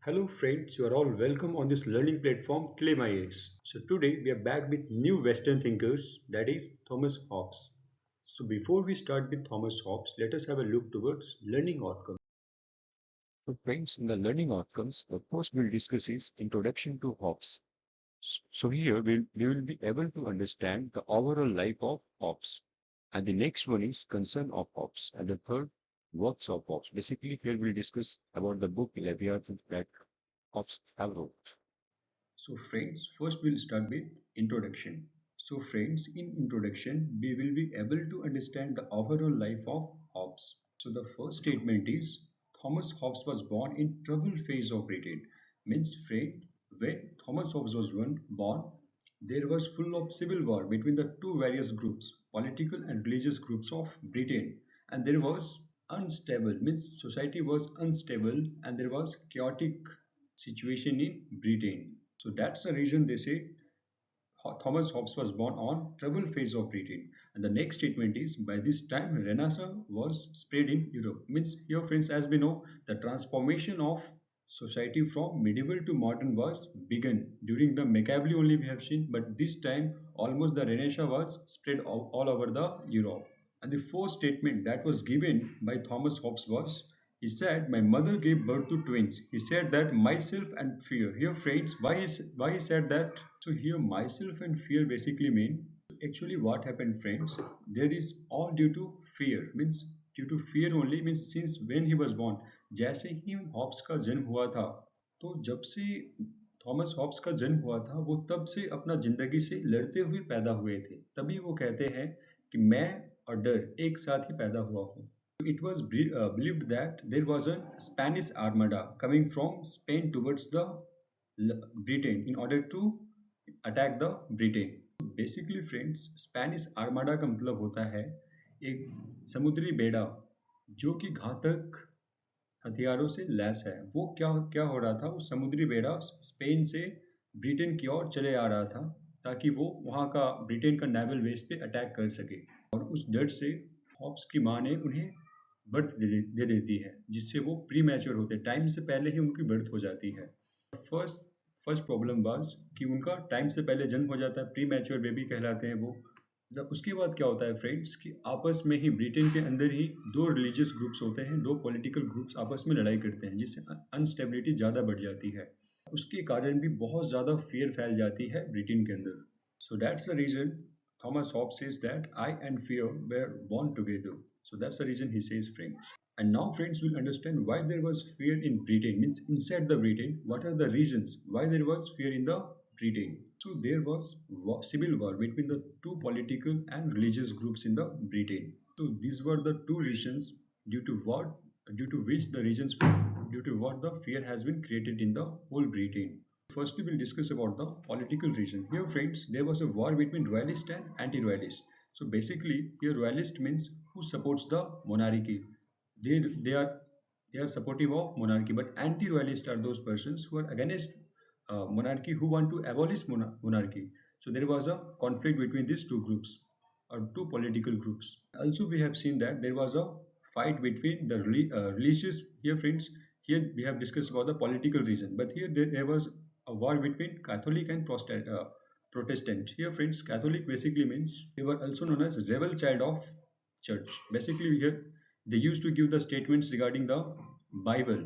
Hello friends, you are all welcome on this learning platform Claim IAS. So today we are back with new Western thinkers, that is Thomas Hobbes. So before we start with Thomas Hobbes, let us have a look towards learning outcomes. So friends, in the learning outcomes, the first we'll discuss is Introduction to Hobbes. So here we will be able to understand the overall life of Hobbes. And the next one is Concern of Hobbes. And the third, Works of Hobbes. Basically, here we'll discuss about the book Leviathan that Hobbes have wrote. So friends, first we'll start with introduction. So friends, in introduction, we will be able to understand the overall life of Hobbes. So the first statement is Thomas Hobbes was born in troubled phase of Britain. Means friend, when Thomas Hobbes was born, there was full of civil war between the two various groups, political and religious groups of Britain, and there was unstable means society was unstable and there was chaotic situation in Britain. So that's the reason they say Thomas Hobbes was born on trouble phase of Britain. And the next statement is by this time Renaissance was spread in Europe. Means here friends, as we know, the transformation of society from medieval to modern was begun during the Machiavelli only we have seen, but this time almost the Renaissance was spread all over the Europe. And the fourth statement that was given by Thomas Hobbes was he said, "My mother gave birth to twins." He said that myself and fear. Here, friends, why he said that? So here, myself and fear basically mean actually what happened, friends. There is all due to fear. Means due to fear only means since when he was born. जैसे ही Hobbs का जन्म हुआ था, तो जब से Thomas Hobbes का जन्म हुआ था, वो तब से अपना जिंदगी से लड़ते हुए पैदा हुए थे. तभी वो कहते हैं कि मैं और डर एक साथ ही पैदा हुआ हूँ. It was believed that there was a Spanish armada coming from Spain towards the Britain in order to attack the Britain. Basically, friends, Spanish armada का मतलब होता है एक समुद्री बेड़ा जो कि घातक हथियारों से लैस है। वो क्या क्या हो रहा था, वो समुद्री बेड़ा स्पेन से ब्रिटेन की ओर चले आ रहा था ताकि वो वहाँ का ब्रिटेन का नेवल बेस पे अटैक कर सके। और उस डर से हॉब्स की माँ ने उन्हें बर्थ दे देती है जिससे वो प्री मैच्योर होते हैं, टाइम से पहले ही उनकी बर्थ हो जाती है। फर्स्ट फर्स्ट प्रॉब्लम वाज कि उनका टाइम से पहले जन्म हो जाता है, प्री मैच्योर बेबी कहलाते हैं वो। जब उसके बाद क्या होता है फ्रेंड्स कि आपस में ही ब्रिटेन के अंदर ही दो रिलीजियस ग्रुप्स होते हैं, दो पॉलिटिकल ग्रुप्स आपस में लड़ाई करते हैं जिससे अनस्टेबिलिटी ज़्यादा बढ़ जाती है। उसके कारण भी बहुत ज़्यादा फियर फैल जाती है ब्रिटेन के अंदर। So that's the reason Thomas Hobbes says that I and fear were born together. So that's the reason he says friends. And now friends will understand why there was fear in Britain. Means inside the Britain, what are the reasons why there was fear in the Britain? So there was civil war between the two political and religious groups in the Britain. So these were the two reasons due to what, due to which the regions, due to what the fear has been created in the whole Britain. Firstly, we'll discuss about the political reason. Here, friends, there was a war between royalist and anti-royalist. So basically, here royalist means who supports the monarchy. They they are they are supportive of monarchy, but anti-royalist are those persons who are against monarchy, who want to abolish monarchy. So there was a conflict between these two groups or two political groups. Also, we have seen that there was a fight between the religious. Here, friends, here we have discussed about the political reason, but here there was a war between Catholic and Protestant. Here, friends, Catholic basically means they were also known as rebel child of church. Basically, here they used to give the statements regarding the Bible.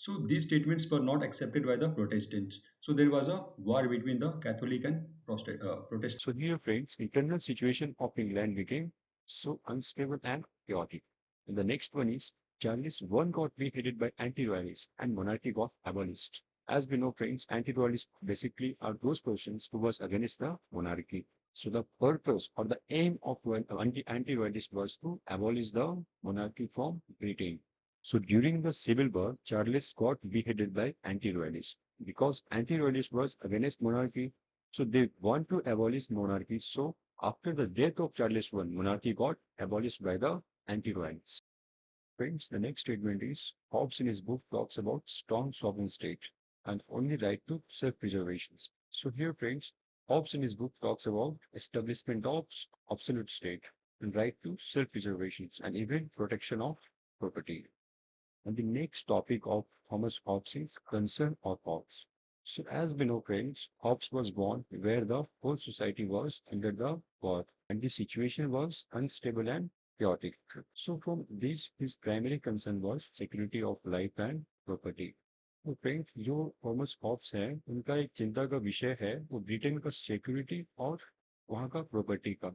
So these statements were not accepted by the Protestants. So there was a war between the Catholic and Protestant. So here, friends, internal situation of England became so unstable and chaotic. And the next one is Charles I got beheaded by anti-royalists and monarchy got abolished. As we know, friends, anti-royalists basically are those persons who was against the monarchy. So the purpose or the aim of anti-royalist was to abolish the monarchy from Britain. So during the Civil War, Charles got beheaded by anti-royalists because anti-royalists was against monarchy, so they want to abolish monarchy. So after the death of Charles I, monarchy got abolished by the anti-royalists. Friends, the next statement is Hobbes in his book talks about strong sovereign state and only right to self-preservation. So here, friends, Hobbes in his book talks about establishment of absolute state and right to self-preservation and even protection of property. And the next topic of Thomas Hobbes is concern or Hobbes. So as we know, friends, Hobbes was born where the whole society was under the war and the situation was unstable and chaotic. So from this, his primary concern was security of life and property. तो friends जो Thomas Hobbes है उनका एक चिंता का विषय है वो ब्रिटेन का सिक्योरिटी और वहाँ का प्रॉपर्टी का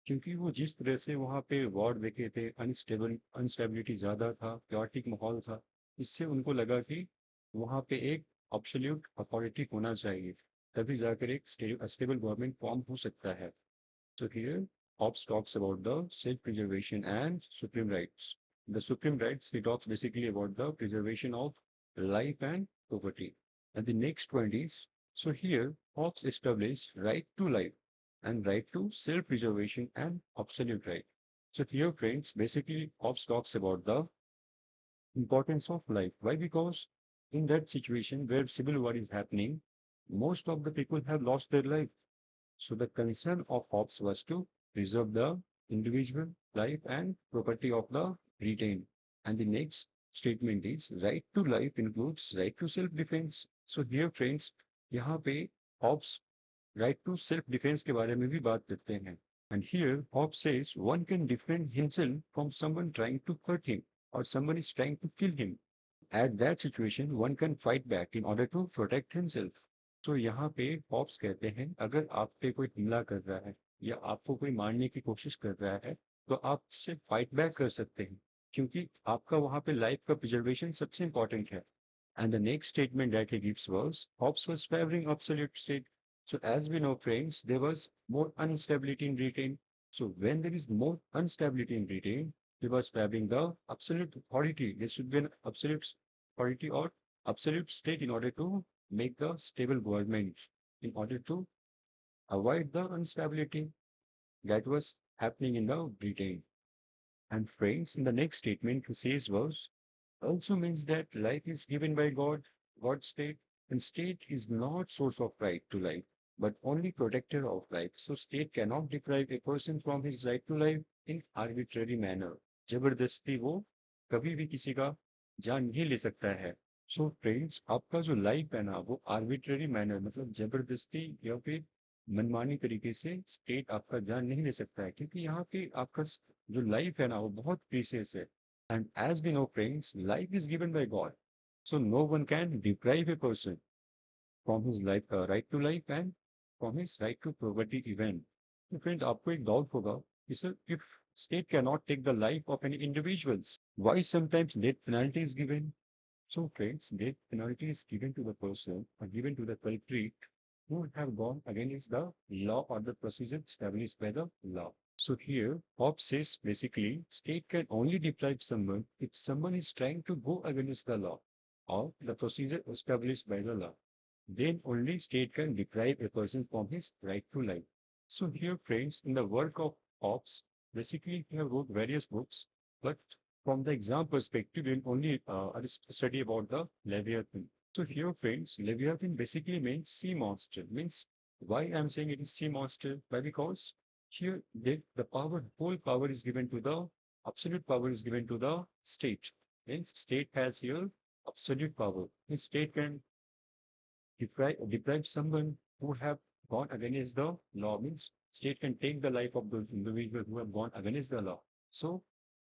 क्योंकि वो जिस तरह से वहाँ पे वॉर देखे थे अनस्टेबिलिटी ज़्यादा था chaotic माहौल था इससे उनको लगा कि वहाँ पे एक absolute अथॉरिटी होना चाहिए तभी जाकर एक स्टेबल गवर्नमेंट फॉर्म हो सकता है. So here, Hobbes talks about the self-preservation and supreme rights. The supreme rights, he talks basically about the preservation of life and property. And the next point is, so here, Hobbes established right to life and right to self-preservation and absolute right. So here, friends, basically, Hobbes talks about the importance of life. Why? Because in that situation where civil war is happening, most of the people have lost their life. So the concern of Hobbes was to preserve the individual life and property of the retained. And the next statement is right to life includes right to self-defense. So here friends, यहाँ पे Hobbes right to self-defense के बारे में भी बात करते हैं. And here Hobbes says one can defend himself from someone trying to hurt him or someone is trying to kill him. At that situation, one can fight back in order to protect himself. तो यहाँ पे Hobbs कहते हैं अगर आप पे कोई हमला कर रहा है या आपको कोई मारने की कोशिश कर रहा है तो आप उससे फाइट बैक कर सकते हैं क्योंकि आपका वहाँ पे लाइफ का प्रिजर्वेशन सबसे इंपॉर्टेंट है. And the next statement that he gives was Hobbes was favoring absolute state. So as we know, friends, there was more instability in Britain. So when there is more instability in Britain, he was favoring the absolute authority. There should be an absolute authority or absolute state in order to make the stable government, in order to avoid the instability that was happening in the Britain. And friends, in the next statement, he says was also means that life is given by God, God's state, and state is not source of right to life, but only protector of life. So state cannot deprive a person from his right to life in arbitrary manner. जबरदस्ती वो कभी भी किसी का जान नहीं ले सकता है. सो फ्रेंड्स आपका जो लाइफ है ना वो आर्बिट्ररी मैनर मतलब जबरदस्ती या फिर मनमानी तरीके से स्टेट आपका जान नहीं ले सकता है क्योंकि यहाँ पे आपका जो लाइफ है ना वो बहुत प्रीसियस है. And as we know, friends, life is given by God. So no one can deprive a person from his life, right to life and from his right to property even. So friends, आपको एक doubt होगा कि sir, if state cannot take the life of any individuals, why sometimes death penalty is given? So friends, death penalty is given to the person or given to the culprit who have gone against the law or the procedure established by the law. So here, Hobbes says basically, state can only deprive someone if someone is trying to go against the law or the procedure established by the law. Then only state can deprive a person from his right to life. So here, friends, in the work of Hobbes, basically he have wrote various books, but from the exam perspective, we'll only study about the Leviathan. So here, friends, Leviathan basically means sea monster. Means why I'm saying it is sea monster? Why? Because here the power, whole power is given to the absolute power is given to the state. Means state has here absolute power. Means state can deprive someone who have gone against the law. Means state can take the life of those individuals who have gone against the law. So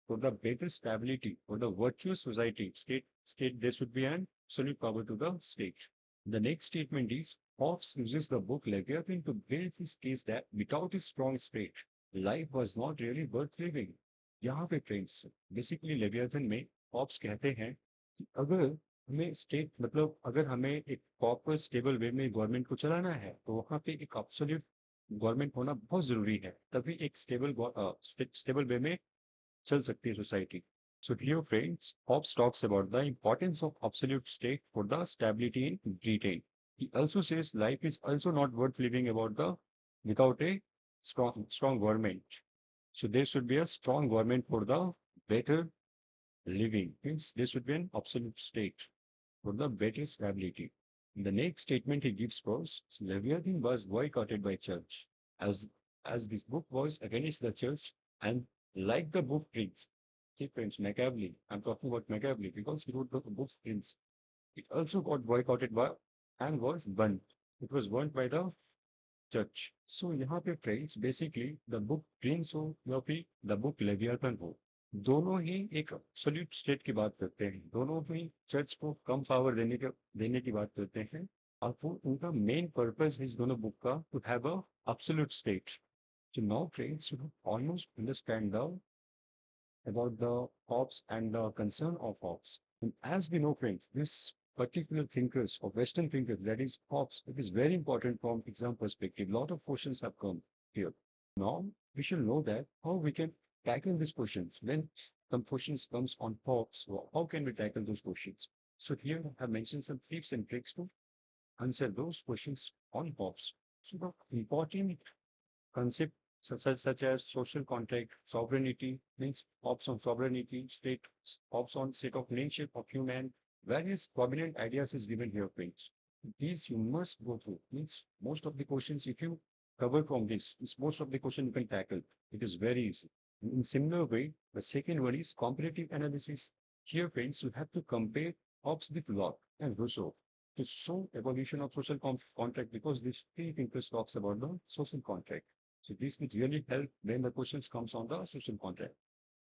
for the better stability, for the virtuous society, state, there should be an absolute power to the state. The next statement is Hobbes uses the book Leviathan to build his case that without a strong state, life was not really worth living. यहाँ पे friends basically Leviathan में Hobbs कहते हैं कि अगर हमें state मतलब अगर हमें एक प्रॉपर स्टेबल वे में गवर्नमेंट को चलाना है तो वहाँ पे एक एब्सोल्यूट गवर्नमेंट होना बहुत जरूरी है तभी एक स्टेबल वे में चल सकती है society. So here friends, Hobbes talks about the importance of absolute state for the stability in Britain. He also says life is also not worth living about the without a strong government. So there should be a strong government for the better living. Means there should be an absolute state for the better stability. In the next statement he gives was Leviathan was boycotted by church as this book was against the church and like the book reads Keep friends, Machiavelli. I'm talking about Machiavelli because he wrote the book Prince. It also got boycotted by and was burnt. It was burnt by the church. So यहाँ पे friends basically the book Prince हो या फिर the book Leviathan हो, दोनों ही एक absolute state की बात करते हैं, दोनों ही चर्च को कम पावर देने की बात करते हैं, और वो उनका मेन पर्पस इस दोनों बुक का to have a absolute state. So now friends you almost understand the about the Hobbes and the concern of Hobbes. And as we know, friends, this particular thinkers or Western thinkers, that is Hobbes, it is very important from exam perspective. A lot of questions have come here. Now we should know that how we can tackle these questions. When some questions comes on Hobbes, well, how can we tackle those questions? So here I have mentioned some tips and tricks to answer those questions on Hobbes. So the important concept such as social contract, sovereignty, means ops on sovereignty, state ops on state of nature of human, various prominent ideas is given here, friends. These you must go through. Means most of the questions, if you cover from this, is most of the question you can tackle. It is very easy. In similar way, the second one is comparative analysis. Here, friends, you have to compare ops with Locke and Rousseau to show evolution of social contract because this three thinkers talks about the social contract. So this will really help when the questions comes on the social contract.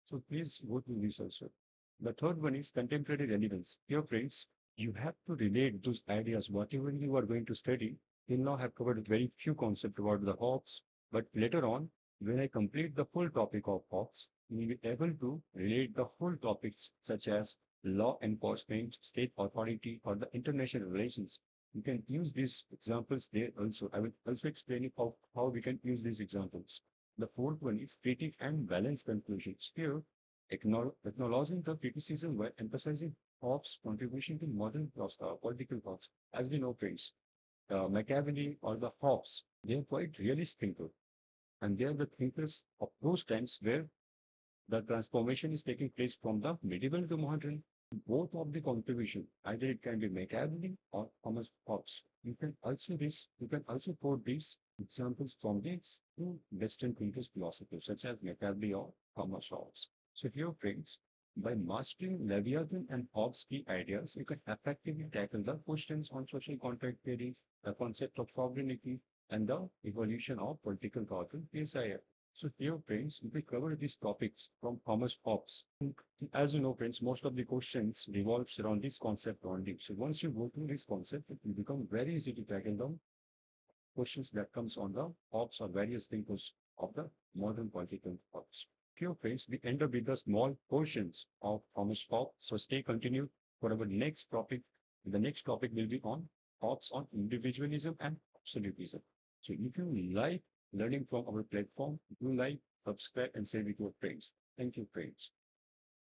So please go to this also. The third one is contemporary relevance. Here, friends, you have to relate those ideas, whatever you are going to study. Till now have covered very few concepts about the Hobbes, but later on, when I complete the full topic of Hobbes, you will be able to relate the full topics such as law enforcement, state authority, or the international relations. You can use these examples there also. I will also explain you how we can use these examples. The fourth one is critique and balanced conclusions. Here, acknowledging the criticism while emphasizing Hobbes' contribution to modern political thoughts. As we know, friends, Machiavelli or the Hobbes, they are quite realist thinkers. And they are the thinkers of those times where the transformation is taking place from the medieval to modern. Both of the contribution, either it can be Machiavelli or Thomas Hobbes. You can also quote these examples from these two Western thinkers philosophers such as Machiavelli or Thomas Hobbes. So here, friends, by mastering Leviathan and Hobbes' key ideas, you can effectively tackle the questions on social contract theories, the concept of sovereignty, and the evolution of political thought in PSIF. So here, friends, we cover these topics from Thomas Hobbes. As you know, friends, most of the questions revolves around this concept only. So once you go through this concept, it will become very easy to tackle the questions that comes on the Hobbes or various thinkers of the modern political thoughts. Few friends, we end up with the small portions of Thomas Hobbes. So stay continued for our next topic. The next topic will be on Hobbes on individualism and absolutism. So if you like learning from our platform, do like, subscribe, and share with your friends. Thank you, friends.